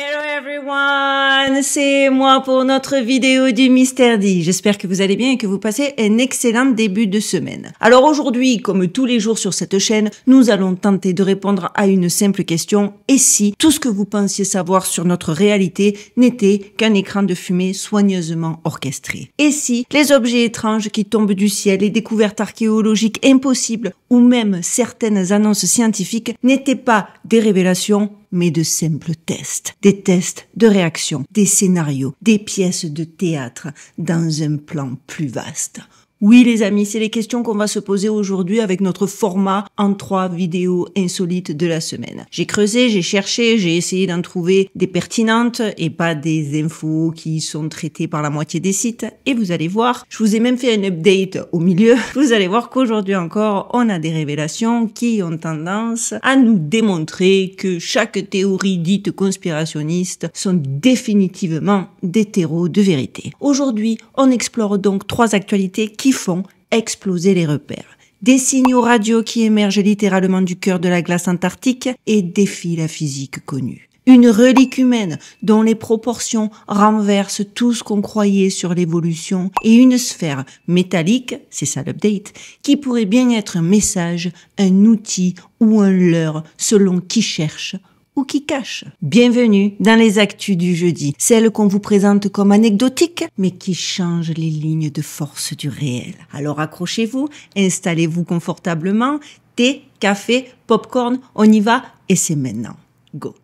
Hello everyone, c'est moi pour notre vidéo du Mystère dit. J'espère que vous allez bien et que vous passez un excellent début de semaine. Alors aujourd'hui, comme tous les jours sur cette chaîne, nous allons tenter de répondre à une simple question. Et si tout ce que vous pensiez savoir sur notre réalité n'était qu'un écran de fumée soigneusement orchestré? Et si les objets étranges qui tombent du ciel, les découvertes archéologiques impossibles ou même certaines annonces scientifiques n'étaient pas des révélations mais de simples tests. Des tests de réaction, des scénarios, des pièces de théâtre dans un plan plus vaste. Oui les amis, c'est les questions qu'on va se poser aujourd'hui avec notre format en 3 vidéos insolites de la semaine. J'ai creusé, j'ai cherché, j'ai essayé d'en trouver des pertinentes et pas des infos qui sont traitées par la moitié des sites. Et vous allez voir, je vous ai même fait un update au milieu. Vous allez voir qu'aujourd'hui encore, on a des révélations qui ont tendance à nous démontrer que chaque théorie dite conspirationniste sont définitivement des terreaux de vérité. Aujourd'hui, on explore donc 3 actualités qui font exploser les repères. Des signaux radio qui émergent littéralement du cœur de la glace antarctique et défient la physique connue. Une relique humaine dont les proportions renversent tout ce qu'on croyait sur l'évolution et une sphère métallique, c'est ça l'update, qui pourrait bien être un message, un outil ou un leurre selon qui cherche ou qui cache. Bienvenue dans les actus du jeudi, celles qu'on vous présente comme anecdotiques, mais qui changent les lignes de force du réel. Alors accrochez-vous, installez-vous confortablement, thé, café, popcorn, on y va et c'est maintenant. Go!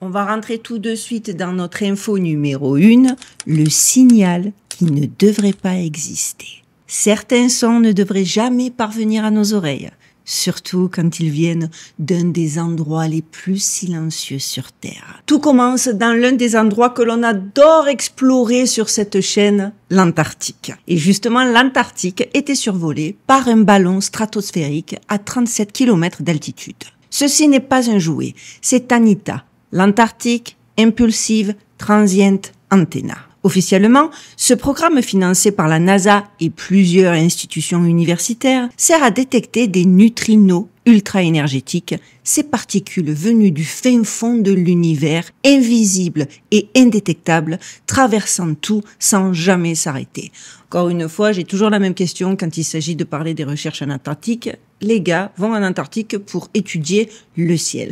On va rentrer tout de suite dans notre info numéro 1, le signal qui ne devrait pas exister. Certains sons ne devraient jamais parvenir à nos oreilles, surtout quand ils viennent d'un des endroits les plus silencieux sur Terre. Tout commence dans l'un des endroits que l'on adore explorer sur cette chaîne, l'Antarctique. Et justement, l'Antarctique était survolée par un ballon stratosphérique à 37 km d'altitude. Ceci n'est pas un jouet, c'est Anita, l'Antarctic Impulsive Transient Antenna. Officiellement, ce programme financé par la NASA et plusieurs institutions universitaires sert à détecter des neutrinos ultra-énergétiques, ces particules venues du fin fond de l'univers, invisibles et indétectables, traversant tout sans jamais s'arrêter. Encore une fois, j'ai toujours la même question quand il s'agit de parler des recherches en Antarctique. Les gars vont en Antarctique pour étudier le ciel.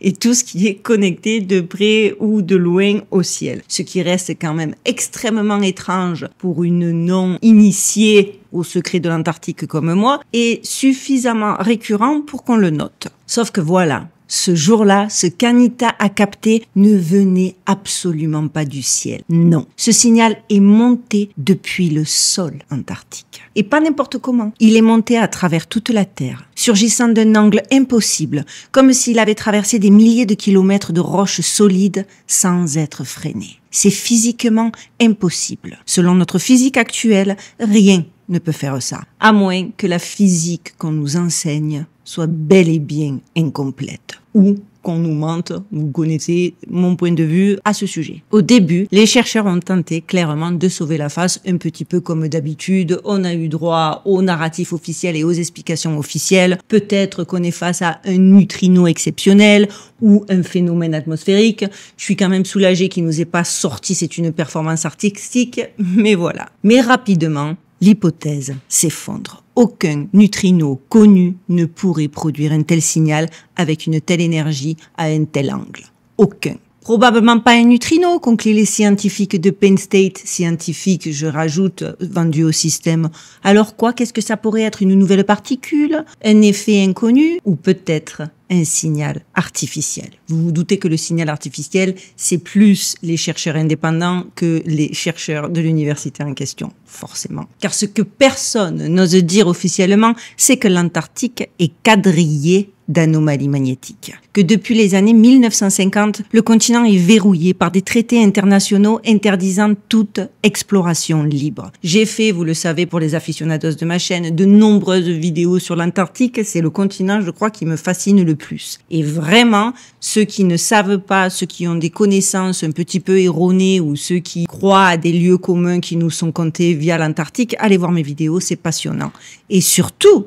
Et tout ce qui est connecté de près ou de loin au ciel. Ce qui reste quand même extrêmement étrange pour une non-initiée au secret de l'Antarctique comme moi et suffisamment récurrent pour qu'on le note. Sauf que voilà, ce jour-là, ce qu'Anita a capté ne venait absolument pas du ciel. Non, ce signal est monté depuis le sol antarctique. Et pas n'importe comment. Il est monté à travers toute la Terre, surgissant d'un angle impossible, comme s'il avait traversé des milliers de kilomètres de roches solides sans être freiné. C'est physiquement impossible. Selon notre physique actuelle, rien ne peut faire ça, à moins que la physique qu'on nous enseigne soit bel et bien incomplète, ou qu'on nous mente. Vous connaissez mon point de vue à ce sujet. Au début, les chercheurs ont tenté clairement de sauver la face, un petit peu comme d'habitude. On a eu droit aux narratifs officiels et aux explications officielles. Peut-être qu'on est face à un neutrino exceptionnel ou un phénomène atmosphérique. Je suis quand même soulagée qu'il nous ait pas sorti, c'est une performance artistique, mais voilà. Mais rapidement, l'hypothèse s'effondre. Aucun neutrino connu ne pourrait produire un tel signal avec une telle énergie à un tel angle. Aucun. Probablement pas un neutrino, concluent les scientifiques de Penn State, scientifiques, je rajoute, vendus au système. Alors quoi, qu'est-ce que ça pourrait être? Une nouvelle particule? Un effet inconnu? Ou peut-être un signal artificiel? Vous vous doutez que le signal artificiel, c'est plus les chercheurs indépendants que les chercheurs de l'université en question, forcément. Car ce que personne n'ose dire officiellement, c'est que l'Antarctique est quadrillé d'anomalies magnétiques. Que depuis les années 1950, le continent est verrouillé par des traités internationaux interdisant toute exploration libre. J'ai fait, vous le savez pour les aficionados de ma chaîne, de nombreuses vidéos sur l'Antarctique. C'est le continent, je crois, qui me fascine le plus. Et vraiment, ceux qui ne savent pas, ceux qui ont des connaissances un petit peu erronées ou ceux qui croient à des lieux communs qui nous sont contés via l'Antarctique, allez voir mes vidéos, c'est passionnant. Et surtout,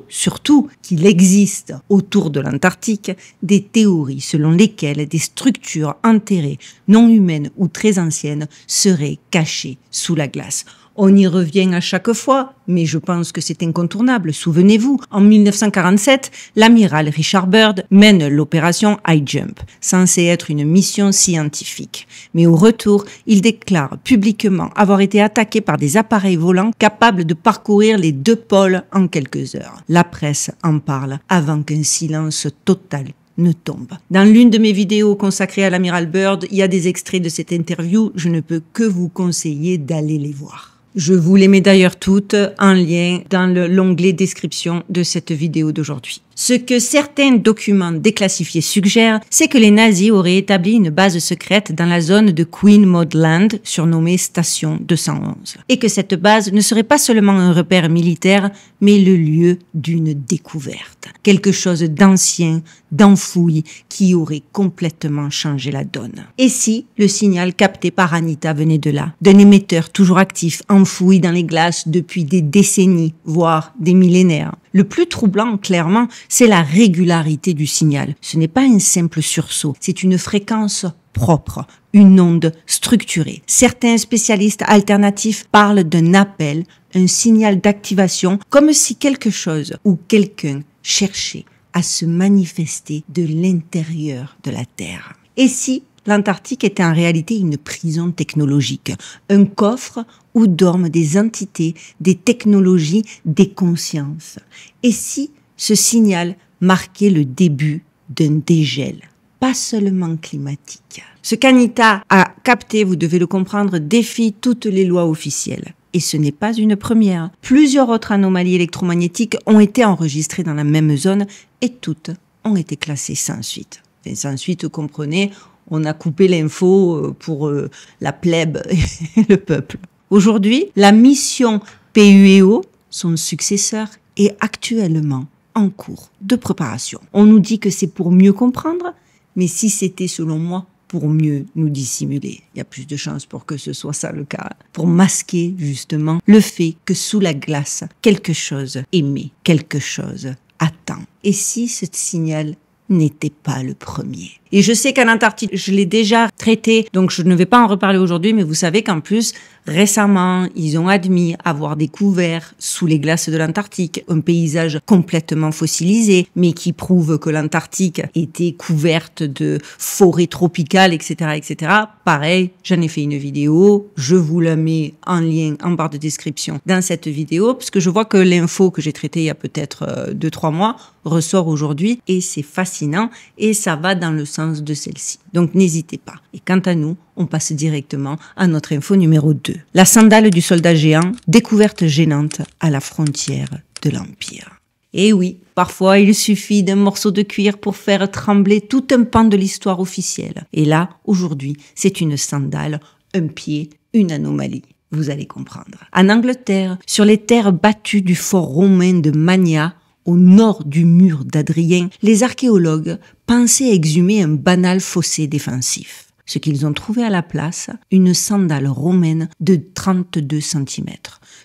qu'il existe autour de l'Antarctique des théories selon lesquelles des structures enterrées, non humaines ou très anciennes, seraient cachées sous la glace. On y revient à chaque fois, mais je pense que c'est incontournable. Souvenez-vous, en 1947, l'amiral Richard Byrd mène l'opération High Jump, censée être une mission scientifique. Mais au retour, il déclare publiquement avoir été attaqué par des appareils volants capables de parcourir les 2 pôles en quelques heures. La presse en parle avant qu'un silence total ne tombe. Dans l'une de mes vidéos consacrées à l'amiral Byrd, il y a des extraits de cette interview. Je ne peux que vous conseiller d'aller les voir. Je vous les mets d'ailleurs toutes en lien dans l'onglet description de cette vidéo d'aujourd'hui. Ce que certains documents déclassifiés suggèrent, c'est que les nazis auraient établi une base secrète dans la zone de Queen Maud Land, surnommée Station 211. Et que cette base ne serait pas seulement un repère militaire, mais le lieu d'une découverte. Quelque chose d'ancien, d'enfoui, qui aurait complètement changé la donne. Et si le signal capté par Anita venait de là, d'un émetteur toujours actif, enfoui dans les glaces depuis des décennies, voire des millénaires? Le plus troublant, clairement, c'est la régularité du signal. Ce n'est pas un simple sursaut, c'est une fréquence propre, une onde structurée. Certains spécialistes alternatifs parlent d'un appel, un signal d'activation, comme si quelque chose ou quelqu'un cherchait à se manifester de l'intérieur de la Terre. Et si l'Antarctique était en réalité une prison technologique, un coffre où dorment des entités, des technologies, des consciences? Et si ce signal marquait le début d'un dégel, pas seulement climatique? Ce qu'Anita a capté, vous devez le comprendre, défie toutes les lois officielles. Et ce n'est pas une première. Plusieurs autres anomalies électromagnétiques ont été enregistrées dans la même zone et toutes ont été classées sans suite. Et sans suite, vous comprenez, on a coupé l'info pour la plèbe et le peuple. Aujourd'hui, la mission PUEO, son successeur, est actuellement en cours de préparation. On nous dit que c'est pour mieux comprendre, mais si c'était, selon moi, pour mieux nous dissimuler, il y a plus de chances pour que ce soit ça le cas, pour masquer justement le fait que sous la glace, quelque chose émet, quelque chose attend. Et si ce signal n'était pas le premier? Et je sais qu'en Antarctique, je l'ai déjà traité, donc je ne vais pas en reparler aujourd'hui, mais vous savez qu'en plus, récemment, ils ont admis avoir découvert sous les glaces de l'Antarctique un paysage complètement fossilisé, mais qui prouve que l'Antarctique était couverte de forêts tropicales, etc., etc. Pareil, j'en ai fait une vidéo, je vous la mets en lien en barre de description dans cette vidéo, parce que je vois que l'info que j'ai traitée il y a peut-être 2-3 mois ressort aujourd'hui, et c'est fascinant, et ça va dans le sens de celle-ci. Donc n'hésitez pas. Et quant à nous, on passe directement à notre info numéro 2. La sandale du soldat géant, découverte gênante à la frontière de l'Empire. Et oui, parfois il suffit d'un morceau de cuir pour faire trembler tout un pan de l'histoire officielle. Et là, aujourd'hui, c'est une sandale, un pied, une anomalie. Vous allez comprendre. En Angleterre, sur les terres battues du fort romain de Magna, au nord du mur d'Adrien, les archéologues pensaient exhumer un banal fossé défensif. Ce qu'ils ont trouvé à la place, une sandale romaine de 32 cm,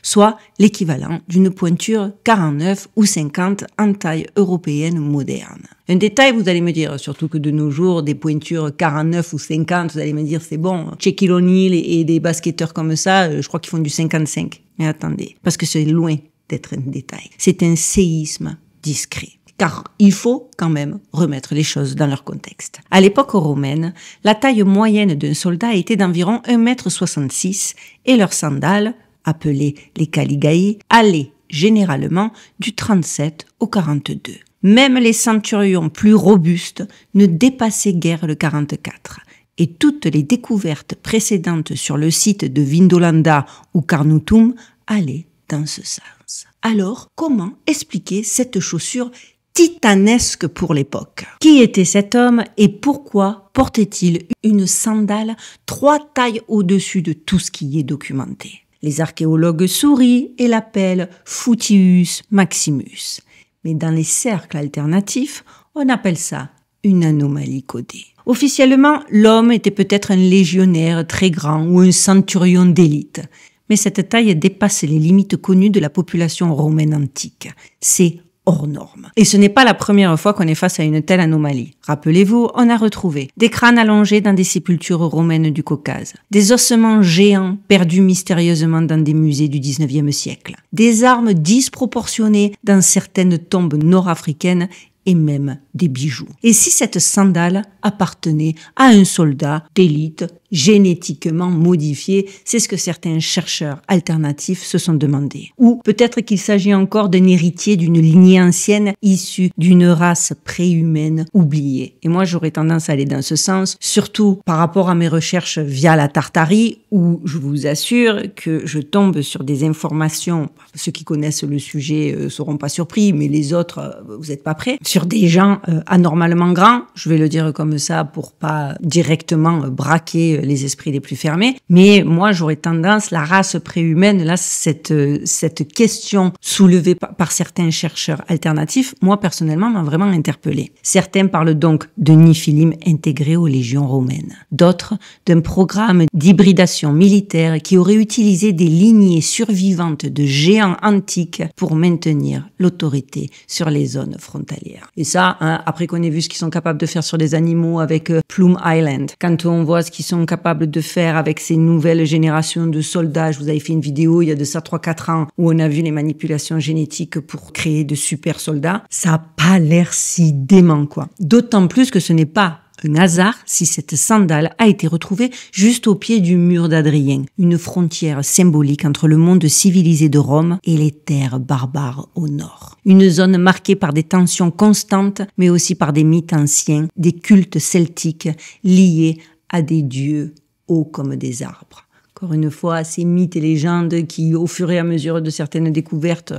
soit l'équivalent d'une pointure 49 ou 50 en taille européenne moderne. Un détail, vous allez me dire, surtout que de nos jours, des pointures 49 ou 50, vous allez me dire, c'est bon, Shaquille O'Neal et des basketteurs comme ça, je crois qu'ils font du 55. Mais attendez, parce que c'est loin d'être un détail. C'est un séisme discret. Car il faut quand même remettre les choses dans leur contexte. À l'époque romaine, la taille moyenne d'un soldat était d'environ 1,66 m et leurs sandales, appelées les caligae, allaient généralement du 37 au 42. Même les centurions plus robustes ne dépassaient guère le 44. Et toutes les découvertes précédentes sur le site de Vindolanda ou Carnuntum allaient dans ce sens. Alors, comment expliquer cette chaussure titanesque pour l'époque? Qui était cet homme et pourquoi portait-il une sandale 3 tailles au-dessus de tout ce qui est documenté? Les archéologues sourient et l'appellent Futius Maximus. Mais dans les cercles alternatifs, on appelle ça une anomalie codée. Officiellement, l'homme était peut-être un légionnaire très grand ou un centurion d'élite. Mais cette taille dépasse les limites connues de la population romaine antique. C'est hors norme. Et ce n'est pas la première fois qu'on est face à une telle anomalie. Rappelez-vous, on a retrouvé des crânes allongés dans des sépultures romaines du Caucase, des ossements géants perdus mystérieusement dans des musées du 19e siècle, des armes disproportionnées dans certaines tombes nord-africaines et même des bijoux. Et si cette sandale appartenait à un soldat d'élite génétiquement modifié, c'est ce que certains chercheurs alternatifs se sont demandé. Ou peut-être qu'il s'agit encore d'un héritier d'une lignée ancienne issue d'une race préhumaine oubliée. Et moi, j'aurais tendance à aller dans ce sens, surtout par rapport à mes recherches via la Tartarie, où je vous assure que je tombe sur des informations, ceux qui connaissent le sujet seront pas surpris, mais les autres, vous n'êtes pas prêts, sur des gens anormalement grands, je vais le dire comme ça pour pas directement braquer les esprits les plus fermés, mais moi j'aurais tendance, la race préhumaine, là cette question soulevée par certains chercheurs alternatifs, moi personnellement m'a vraiment interpellée. Certains parlent donc de Néphilim intégrés aux légions romaines, d'autres d'un programme d'hybridation militaire qui aurait utilisé des lignées survivantes de géants antiques pour maintenir l'autorité sur les zones frontalières. Et ça, après qu'on ait vu ce qu'ils sont capables de faire sur les animaux avec Plume Island, quand on voit ce qu'ils sont capables de faire avec ces nouvelles générations de soldats, je vous avais fait une vidéo il y a de ça 3-4 ans où on a vu les manipulations génétiques pour créer de super soldats, ça n'a pas l'air si dément quoi. D'autant plus que ce n'est pas un hasard si cette sandale a été retrouvée juste au pied du mur d'Adrien, une frontière symbolique entre le monde civilisé de Rome et les terres barbares au nord. Une zone marquée par des tensions constantes, mais aussi par des mythes anciens, des cultes celtiques liés à des dieux hauts comme des arbres. Encore une fois, ces mythes et légendes qui, au fur et à mesure de certaines découvertes,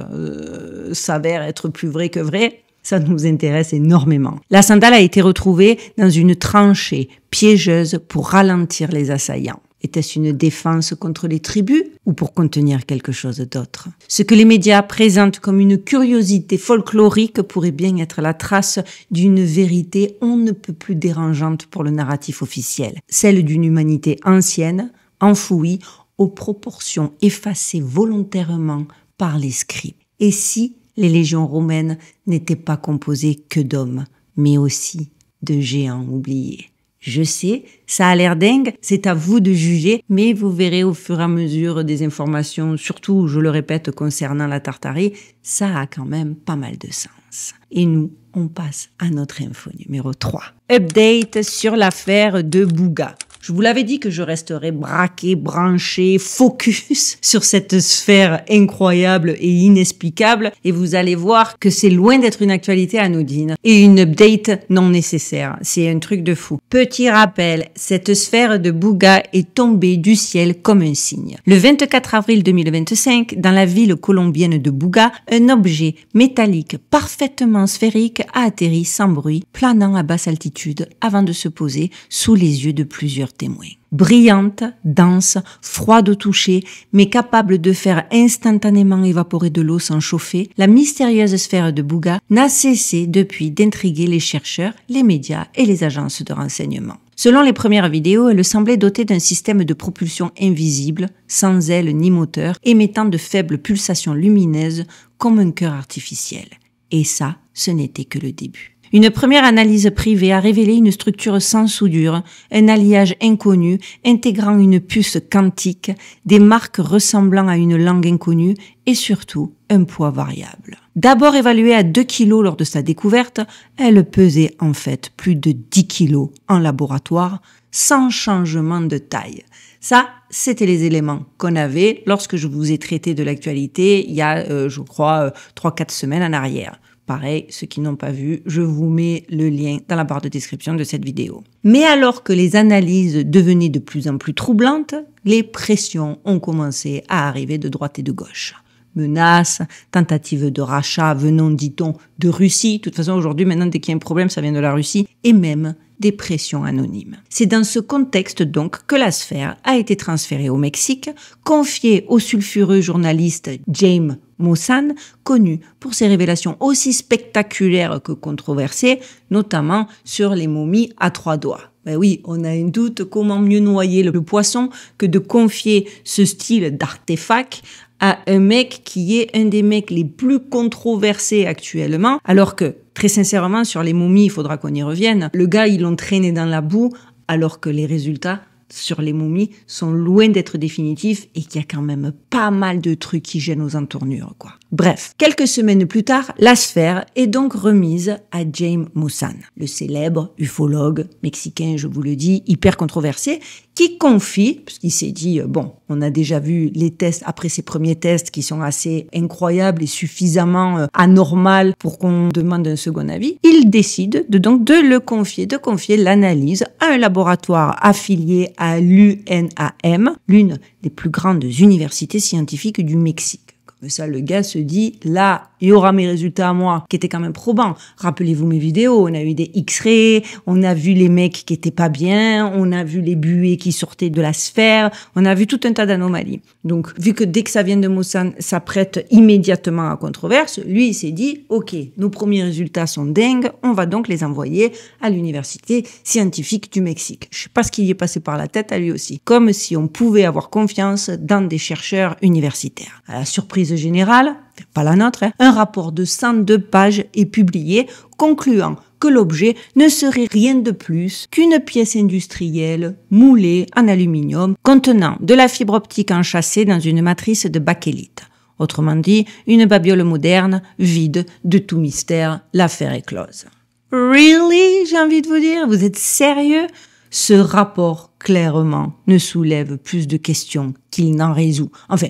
s'avèrent être plus vrais que vrais, ça nous intéresse énormément. La sandale a été retrouvée dans une tranchée piégeuse pour ralentir les assaillants. Était-ce une défense contre les tribus ou pour contenir quelque chose d'autre? Ce que les médias présentent comme une curiosité folklorique pourrait bien être la trace d'une vérité on ne peut plus dérangeante pour le narratif officiel, celle d'une humanité ancienne, enfouie, aux proportions effacées volontairement par les scribes. Et si les légions romaines n'étaient pas composées que d'hommes, mais aussi de géants oubliés? Je sais, ça a l'air dingue, c'est à vous de juger, mais vous verrez au fur et à mesure des informations, surtout, je le répète, concernant la Tartarie, ça a quand même pas mal de sens. Et nous, on passe à notre info numéro 3. Update sur l'affaire de Bouga. Je vous l'avais dit que je resterais braqué, branché, focus sur cette sphère incroyable et inexplicable. Et vous allez voir que c'est loin d'être une actualité anodine et une update non nécessaire. C'est un truc de fou. Petit rappel, cette sphère de Bouga est tombée du ciel comme un signe. Le 24 avril 2025, dans la ville colombienne de Bouga, un objet métallique parfaitement sphérique a atterri sans bruit, planant à basse altitude avant de se poser sous les yeux de plusieurs témoins. Brillante, dense, froide au toucher, mais capable de faire instantanément évaporer de l'eau sans chauffer, la mystérieuse sphère de Bouga n'a cessé depuis d'intriguer les chercheurs, les médias et les agences de renseignement. Selon les premières vidéos, elle semblait dotée d'un système de propulsion invisible, sans ailes ni moteur, émettant de faibles pulsations lumineuses comme un cœur artificiel. Et ça, ce n'était que le début. Une première analyse privée a révélé une structure sans soudure, un alliage inconnu intégrant une puce quantique, des marques ressemblant à une langue inconnue et surtout un poids variable. D'abord évaluée à 2 kg lors de sa découverte, elle pesait en fait plus de 10 kg en laboratoire, sans changement de taille. Ça, c'était les éléments qu'on avait lorsque je vous ai traité de l'actualité il y a, je crois, 3-4 semaines en arrière. Pareil, ceux qui n'ont pas vu, je vous mets le lien dans la barre de description de cette vidéo. Mais alors que les analyses devenaient de plus en plus troublantes, les pressions ont commencé à arriver de droite et de gauche. Menaces, tentatives de rachat venant, dit-on, de Russie. De toute façon, aujourd'hui, maintenant, dès qu'il y a un problème, ça vient de la Russie. Et même des pressions anonymes. C'est dans ce contexte, donc, que la sphère a été transférée au Mexique, confiée au sulfureux journaliste James Maussan, connu pour ses révélations aussi spectaculaires que controversées, notamment sur les momies à 3 doigts. Ben oui, on a un doute, comment mieux noyer le poisson que de confier ce style d'artefact à un mec qui est un des mecs les plus controversés actuellement, alors que, très sincèrement, sur les momies, il faudra qu'on y revienne. Le gars, ils l'ont traîné dans la boue, alors que les résultats sur les momies sont loin d'être définitifs et qu'il y a quand même pas mal de trucs qui gênent aux entournures, quoi. Bref, quelques semaines plus tard, la sphère est donc remise à James Maussan, le célèbre ufologue mexicain, je vous le dis, hyper controversé, qui confie, parce qu'il s'est dit, bon, on a déjà vu les tests, après ces premiers tests qui sont assez incroyables et suffisamment anormals pour qu'on demande un second avis, il décide de confier l'analyse à un laboratoire affilié à l'UNAM, l'une des plus grandes universités scientifiques du Mexique. Comme ça, le gars se dit, là, il y aura mes résultats à moi, qui étaient quand même probants. Rappelez-vous mes vidéos, on a eu des X-rays, on a vu les mecs qui étaient pas bien, on a vu les buées qui sortaient de la sphère, on a vu tout un tas d'anomalies. Donc, vu que dès que ça vient de Maussan, ça prête immédiatement à controverse, lui, il s'est dit, ok, nos premiers résultats sont dingues, on va donc les envoyer à l'université scientifique du Mexique. Je sais pas ce qui y est passé par la tête à lui aussi. Comme si on pouvait avoir confiance dans des chercheurs universitaires. À la surprise générale, pas la nôtre, un rapport de 102 pages est publié concluant que l'objet ne serait rien de plus qu'une pièce industrielle moulée en aluminium contenant de la fibre optique enchâssée dans une matrice de bakélite. Autrement dit, une babiole moderne, vide de tout mystère, l'affaire est close. Really, j'ai envie de vous dire, vous êtes sérieux? Ce rapport, clairement, ne soulève plus de questions qu'il n'en résout. Enfin,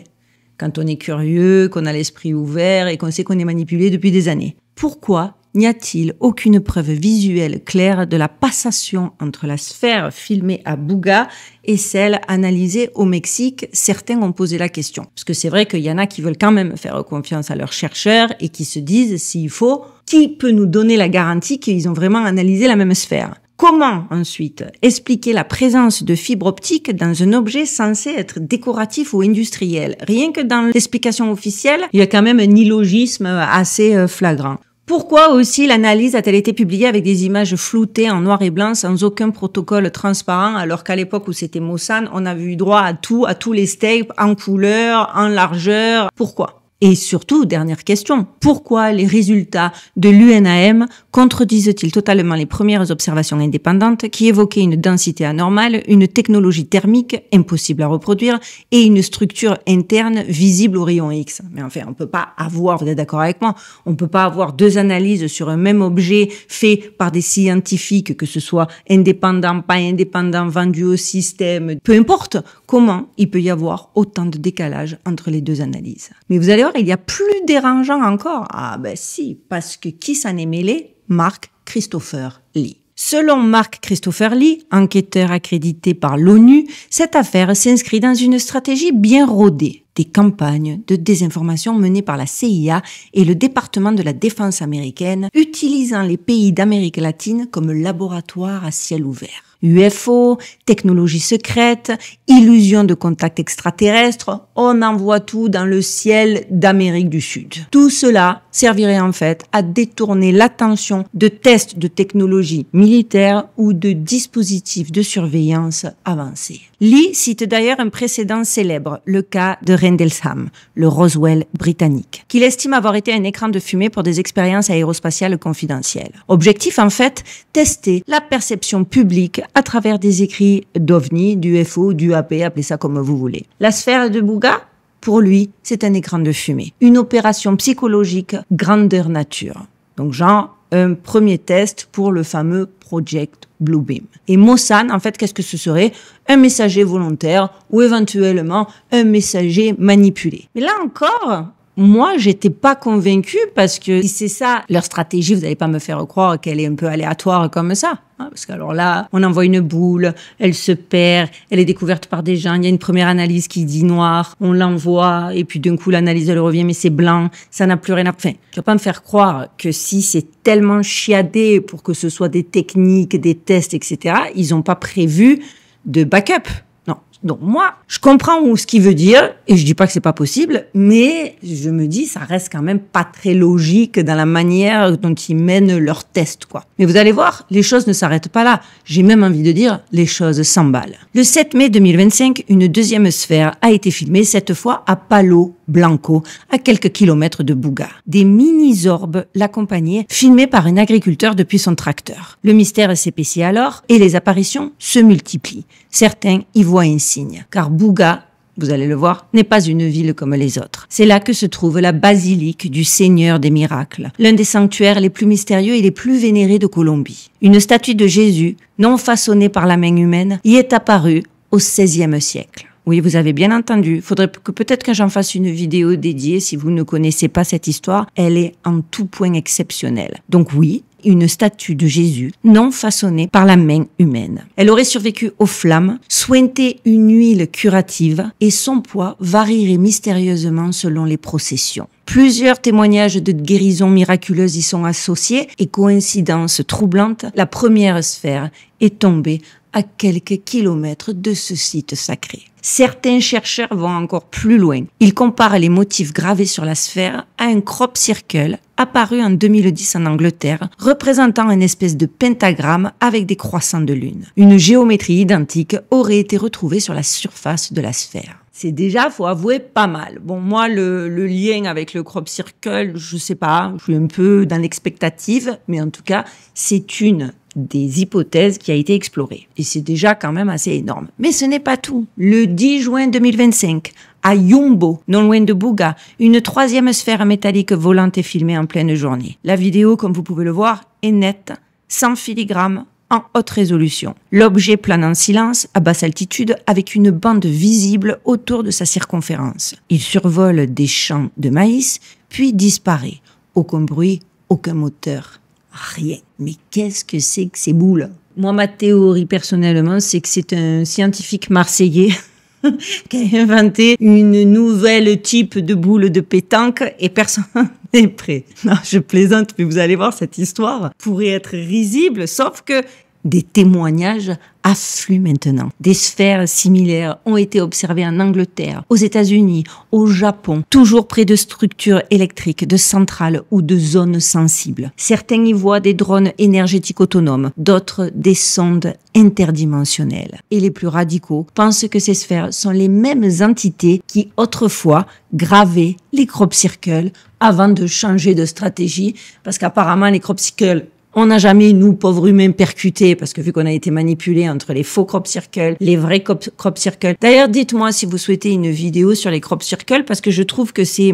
quand on est curieux, qu'on a l'esprit ouvert et qu'on sait qu'on est manipulé depuis des années. Pourquoi n'y a-t-il aucune preuve visuelle claire de la passation entre la sphère filmée à Buga et celle analysée au Mexique? Certains ont posé la question. Parce que c'est vrai qu'il y en a qui veulent quand même faire confiance à leurs chercheurs et qui se disent, s'il faut, qui peut nous donner la garantie qu'ils ont vraiment analysé la même sphère? Comment, ensuite, expliquer la présence de fibres optiques dans un objet censé être décoratif ou industriel? Rien que dans l'explication officielle, il y a quand même un illogisme assez flagrant. Pourquoi aussi l'analyse a-t-elle été publiée avec des images floutées en noir et blanc sans aucun protocole transparent, alors qu'à l'époque où c'était Maussan, on avait eu droit à tout, à tous les steaks, en couleur, en largeur? Pourquoi? Et surtout, dernière question, pourquoi les résultats de l'UNAM contredisent-ils totalement les premières observations indépendantes qui évoquaient une densité anormale, une technologie thermique impossible à reproduire et une structure interne visible au rayon X? Mais enfin, on peut pas avoir, vous êtes d'accord avec moi, on peut pas avoir deux analyses sur un même objet fait par des scientifiques, que ce soit indépendant, pas indépendant, vendu au système, peu importe. Comment il peut y avoir autant de décalage entre les deux analyses? Mais vous allez voir, il y a plus dérangeant encore. Ah ben si, parce que qui s'en est mêlé? Mark Christopher Lee. Selon Mark Christopher Lee, enquêteur accrédité par l'ONU, cette affaire s'inscrit dans une stratégie bien rodée. Des campagnes de désinformation menées par la CIA et le département de la défense américaine, utilisant les pays d'Amérique latine comme laboratoire à ciel ouvert. UFO, technologie secrète, illusion de contact extraterrestre, on envoie tout dans le ciel d'Amérique du Sud. Tout cela servirait en fait à détourner l'attention de tests de technologie militaire ou de dispositifs de surveillance avancés. Lee cite d'ailleurs un précédent célèbre, le cas de Rendlesham, le Roswell britannique, qu'il estime avoir été un écran de fumée pour des expériences aérospatiales confidentielles. Objectif en fait, tester la perception publique à travers des écrits d'OVNI, d'UFO, d'UAP, appelez ça comme vous voulez. La sphère de Buga, pour lui, c'est un écran de fumée. Une opération psychologique grandeur nature. Donc genre, un premier test pour le fameux Project Bluebeam. Et Maussan, en fait, qu'est-ce que ce serait? Un messager volontaire ou éventuellement un messager manipulé. Mais là encore, moi, j'étais pas convaincue parce que si c'est ça leur stratégie, vous n'allez pas me faire croire qu'elle est un peu aléatoire comme ça. Hein, parce que alors là, on envoie une boule, elle se perd, elle est découverte par des gens, il y a une première analyse qui dit noir, on l'envoie et puis d'un coup l'analyse elle revient mais c'est blanc, ça n'a plus rien à... Enfin, tu vas pas me faire croire que si c'est tellement chiadé pour que ce soit des techniques, des tests, etc., ils n'ont pas prévu de backup. Non. Donc moi, je comprends ce qu'il veut dire et je dis pas que c'est pas possible, mais je me dis ça reste quand même pas très logique dans la manière dont ils mènent leurs tests, quoi. Mais vous allez voir, les choses ne s'arrêtent pas là. J'ai même envie de dire, les choses s'emballent. Le 7 mai 2025, une deuxième sphère a été filmée, cette fois à Palo Blanco, à quelques kilomètres de Buga. Des mini-orbes l'accompagnaient, filmés par un agriculteur depuis son tracteur. Le mystère s'épaissit alors et les apparitions se multiplient. Certains y voient un signe, car Buga, vous allez le voir, n'est pas une ville comme les autres. C'est là que se trouve la basilique du Seigneur des miracles, l'un des sanctuaires les plus mystérieux et les plus vénérés de Colombie. Une statue de Jésus, non façonnée par la main humaine, y est apparue au XVIe siècle. Oui, vous avez bien entendu. Faudrait que peut-être que j'en fasse une vidéo dédiée si vous ne connaissez pas cette histoire. Elle est en tout point exceptionnelle. Donc oui, une statue de Jésus non façonnée par la main humaine. Elle aurait survécu aux flammes, sointé une huile curative et son poids varierait mystérieusement selon les processions. Plusieurs témoignages de guérison miraculeuse y sont associés et coïncidence troublante, la première sphère est tombée à quelques kilomètres de ce site sacré. Certains chercheurs vont encore plus loin. Ils comparent les motifs gravés sur la sphère à un crop circle apparu en 2010 en Angleterre, représentant une espèce de pentagramme avec des croissants de lune. Une géométrie identique aurait été retrouvée sur la surface de la sphère. C'est déjà, faut avouer, pas mal. Bon, moi, le lien avec le crop circle, je sais pas, je suis un peu dans l'expectative, mais en tout cas, c'est une des hypothèses qui a été explorée. Et c'est déjà quand même assez énorme. Mais ce n'est pas tout. Le 10 juin 2025, à Yumbo, non loin de Buga, une troisième sphère métallique volante est filmée en pleine journée. La vidéo, comme vous pouvez le voir, est nette, sans filigrane, en haute résolution. L'objet plane en silence, à basse altitude, avec une bande visible autour de sa circonférence. Il survole des champs de maïs, puis disparaît. Aucun bruit, aucun moteur. Rien. Mais qu'est-ce que c'est que ces boules? Moi, ma théorie, personnellement, c'est que c'est un scientifique marseillais qui a inventé une nouvelle type de boule de pétanque et personne n'est prêt. Non, je plaisante, mais vous allez voir, cette histoire pourrait être risible, sauf que des témoignages affluent maintenant. Des sphères similaires ont été observées en Angleterre, aux États-Unis, au Japon, toujours près de structures électriques, de centrales ou de zones sensibles. Certains y voient des drones énergétiques autonomes, d'autres des sondes interdimensionnelles. Et les plus radicaux pensent que ces sphères sont les mêmes entités qui autrefois gravaient les crop circles avant de changer de stratégie, parce qu'apparemment les crop circles, on n'a jamais, nous, pauvres humains, percutés, parce que vu qu'on a été manipulés entre les faux crop circles, les vrais crop circles. D'ailleurs, dites-moi si vous souhaitez une vidéo sur les crop circles, parce que je trouve que c'est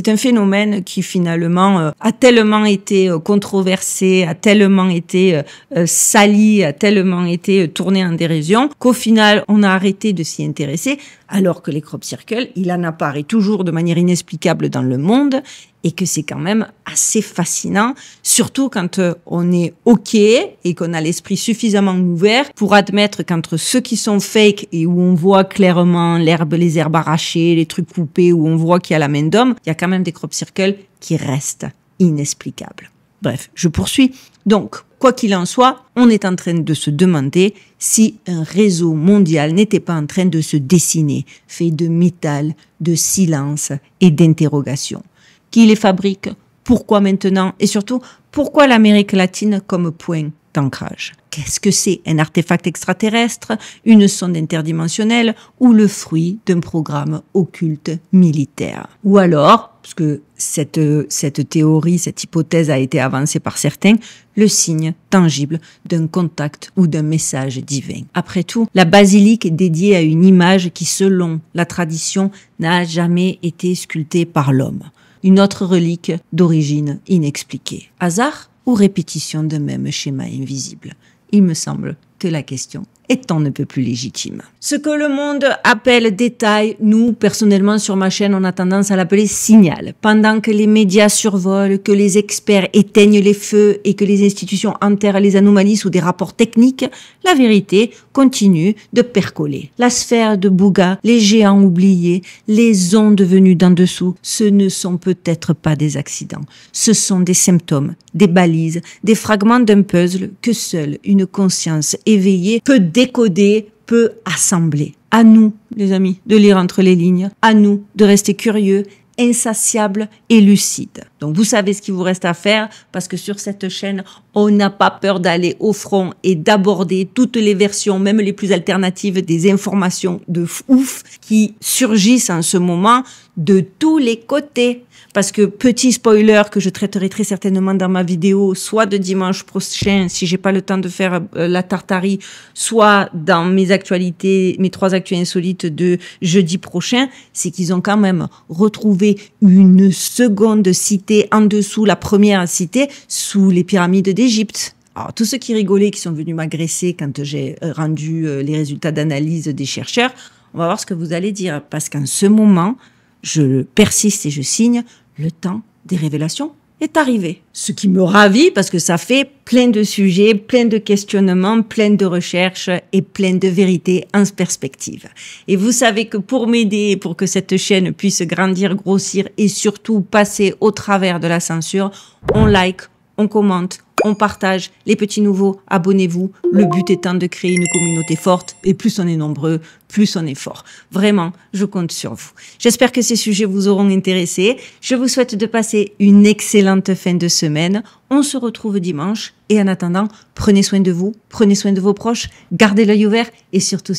un phénomène qui finalement a tellement été controversé, a tellement été sali, a tellement été tourné en dérision, qu'au final, on a arrêté de s'y intéresser, alors que les crop circles, il en apparaît toujours de manière inexplicable dans le monde, et que c'est quand même assez fascinant, surtout quand on est OK et qu'on a l'esprit suffisamment ouvert pour admettre qu'entre ceux qui sont fake et où on voit clairement les herbes arrachées, les trucs coupés, où on voit qu'il y a la main d'homme, il y a quand même des crop circles qui restent inexplicables. Bref, je poursuis. Donc, quoi qu'il en soit, on est en train de se demander si un réseau mondial n'était pas en train de se dessiner, fait de métal, de silence et d'interrogation. Qui les fabrique? Pourquoi maintenant? Et surtout, pourquoi l'Amérique latine comme point d'ancrage? Qu'est-ce que c'est? Un artefact extraterrestre, une sonde interdimensionnelle ou le fruit d'un programme occulte militaire? Ou alors, parce que cette théorie, cette hypothèse a été avancée par certains, le signe tangible d'un contact ou d'un message divin. Après tout, la basilique est dédiée à une image qui, selon la tradition, n'a jamais été sculptée par l'homme. Une autre relique d'origine inexpliquée. Hasard ou répétition d'un même schéma invisible? Il me semble que la question est on ne peut plus légitime. Ce que le monde appelle détail, nous, personnellement, sur ma chaîne, on a tendance à l'appeler signal. Pendant que les médias survolent, que les experts éteignent les feux et que les institutions enterrent les anomalies sous des rapports techniques, la vérité continue de percoler. La sphère de Bouga, les géants oubliés, les ondes venues d'en dessous, ce ne sont peut-être pas des accidents. Ce sont des symptômes, des balises, des fragments d'un puzzle que seule une conscience éveillée peut décoder, peut assembler. À nous, les amis, de lire entre les lignes. À nous de rester curieux, insatiables et lucides. Donc vous savez ce qu'il vous reste à faire parce que sur cette chaîne, on n'a pas peur d'aller au front et d'aborder toutes les versions, même les plus alternatives, des informations de ouf qui surgissent en ce moment de tous les côtés. Parce que, petit spoiler que je traiterai très certainement dans ma vidéo, soit de dimanche prochain, si j'ai pas le temps de faire la Tartarie, soit dans mes actualités, mes 3 actualités insolites de jeudi prochain, c'est qu'ils ont quand même retrouvé une seconde cité en dessous, la première cité, sous les pyramides d'Égypte. Alors, tous ceux qui rigolaient, qui sont venus m'agresser quand j'ai rendu les résultats d'analyse des chercheurs, on va voir ce que vous allez dire. Parce qu'en ce moment, je persiste et je signe, le temps des révélations est arrivé. Ce qui me ravit parce que ça fait plein de sujets, plein de questionnements, plein de recherches et plein de vérités en perspective. Et vous savez que pour m'aider, pour que cette chaîne puisse grandir, grossir et surtout passer au travers de la censure, on like, on commente, on partage les petits nouveaux, abonnez-vous. Le but étant de créer une communauté forte et plus on est nombreux, plus on est fort. Vraiment, je compte sur vous. J'espère que ces sujets vous auront intéressé. Je vous souhaite de passer une excellente fin de semaine. On se retrouve dimanche et en attendant, prenez soin de vous, prenez soin de vos proches, gardez l'œil ouvert et surtout,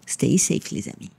stay safe les amis.